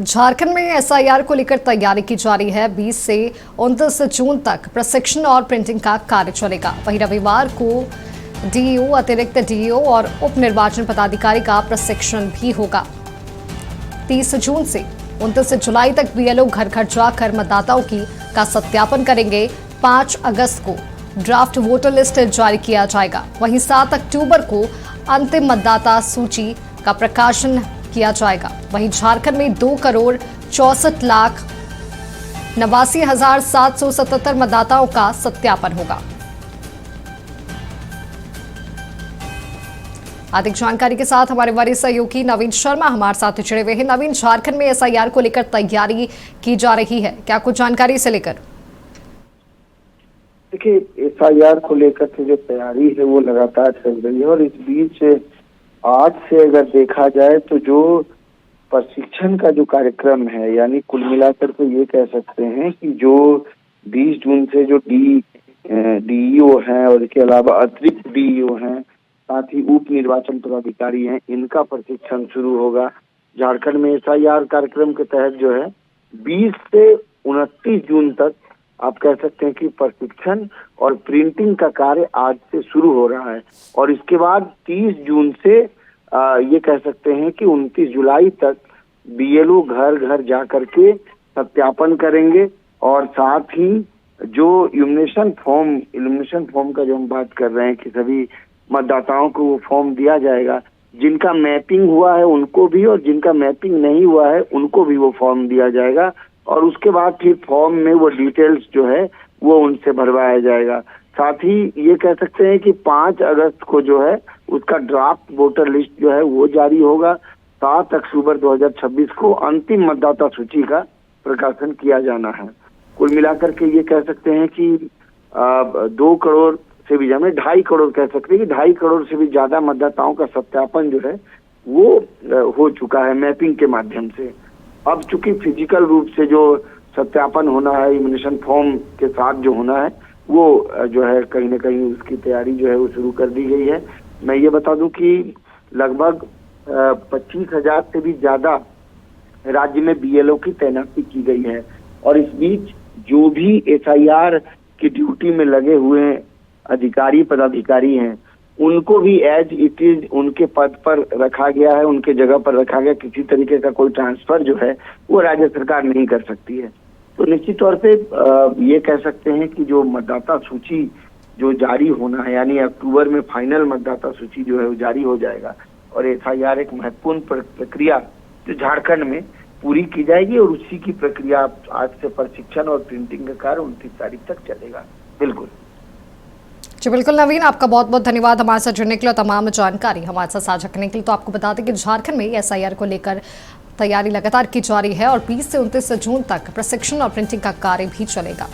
झारखंड में एसआईआर को लेकर तैयारी की जा रही है। 20 से 29 जून तक प्रशिक्षण और प्रिंटिंग का कार्य चलेगा। वहीं रविवार को डीईओ, अतिरिक्त डीईओ और उप निर्वाचन पदाधिकारी का प्रशिक्षण भी होगा। 30 जून से 29 जुलाई तक बीएलओ घर घर जाकर मतदाताओं का सत्यापन करेंगे। 5 अगस्त को ड्राफ्ट वोटर लिस्ट जारी किया जाएगा। वहीं 7 अक्टूबर को अंतिम मतदाता सूची का प्रकाशन किया जाएगा। वहीं झारखंड में 2,64,89,777 मतदाताओं का सत्यापन होगा। अधिक जानकारी के साथ हमारे वरिष्ठ सहयोगी नवीन शर्मा हमारे साथ जुड़े हुए हैं। नवीन, झारखंड में एसआईआर को लेकर तैयारी की जा रही है, क्या कुछ जानकारी से लेकर? देखिए, एसआईआर को लेकर के जो तैयारी है वो लगातार चल रही है और इस बीच आज से अगर देखा जाए तो जो प्रशिक्षण का जो कार्यक्रम है, यानी कुल मिलाकर तो ये कह सकते हैं कि जो 20 जून से जो डीईओ हैं और इसके अलावा अतिरिक्त डीईओ हैं, साथ ही उप निर्वाचन पदाधिकारी हैं, इनका प्रशिक्षण शुरू होगा। झारखंड में एसआईआर कार्यक्रम के तहत जो है 20 से 29 जून तक आप कह सकते हैं कि प्रशिक्षण और प्रिंटिंग का कार्य आज से शुरू हो रहा है और इसके बाद 30 जून से ये कह सकते हैं कि 29 जुलाई तक बीएलओ घर घर जा करके सत्यापन करेंगे और साथ ही जो इल्यूमिनेशन फॉर्म का जो हम बात कर रहे हैं कि सभी मतदाताओं को वो फॉर्म दिया जाएगा। जिनका मैपिंग हुआ है उनको भी और जिनका मैपिंग नहीं हुआ है उनको भी वो फॉर्म दिया जाएगा और उसके बाद फिर फॉर्म में वो डिटेल्स जो है वो उनसे भरवाया जाएगा। साथ ही ये कह सकते हैं कि 5 अगस्त को जो है उसका ड्राफ्ट वोटर लिस्ट जो है वो जारी होगा। 7 अक्टूबर 2026 को अंतिम मतदाता सूची का प्रकाशन किया जाना है। कुल मिलाकर के ये कह सकते हैं कि 2 करोड़ से भी ज्यादा, 2.5 करोड़ कह सकते हैं कि 2.5 करोड़ से भी ज्यादा मतदाताओं का सत्यापन जो है वो हो चुका है मैपिंग के माध्यम से। अब चूंकि फिजिकल रूप से जो सत्यापन होना है, इल्यूमिनेशन फॉर्म के साथ जो होना है, वो जो है कहीं ना कहीं उसकी तैयारी जो है वो शुरू कर दी गई है। मैं ये बता दूं कि लगभग 25,000 से भी ज्यादा राज्य में बीएलओ की तैनाती की गई है और इस बीच जो भी एसआईआर की ड्यूटी में लगे हुए अधिकारी पदाधिकारी हैं उनको भी एज इट इज उनके पद पर रखा गया है, उनके जगह पर रखा गया। किसी तरीके का कोई ट्रांसफर जो है वो राज्य सरकार नहीं कर सकती है। तो निश्चित तौर पे ये कह सकते हैं कि जो मतदाता सूची जो जारी होना है, यानी अक्टूबर में फाइनल मतदाता सूची जो है वो जारी हो जाएगा और एसआईआर एक महत्वपूर्ण प्रक्रिया जो झारखंड में पूरी की जाएगी और उसी की प्रक्रिया आज से प्रशिक्षण और प्रिंटिंग का कार्य 29 तारीख तक चलेगा। बिल्कुल जी बिल्कुल नवीन, आपका बहुत बहुत धन्यवाद हमारे साथ जुड़ने के लिए और तमाम जानकारी हमारे साथ साझा करने के लिए। तो आपको बता दें कि झारखंड में एसआईआर को लेकर तैयारी लगातार की जा रही है और 20 से 29 जून तक प्रशिक्षण और प्रिंटिंग का कार्य भी चलेगा।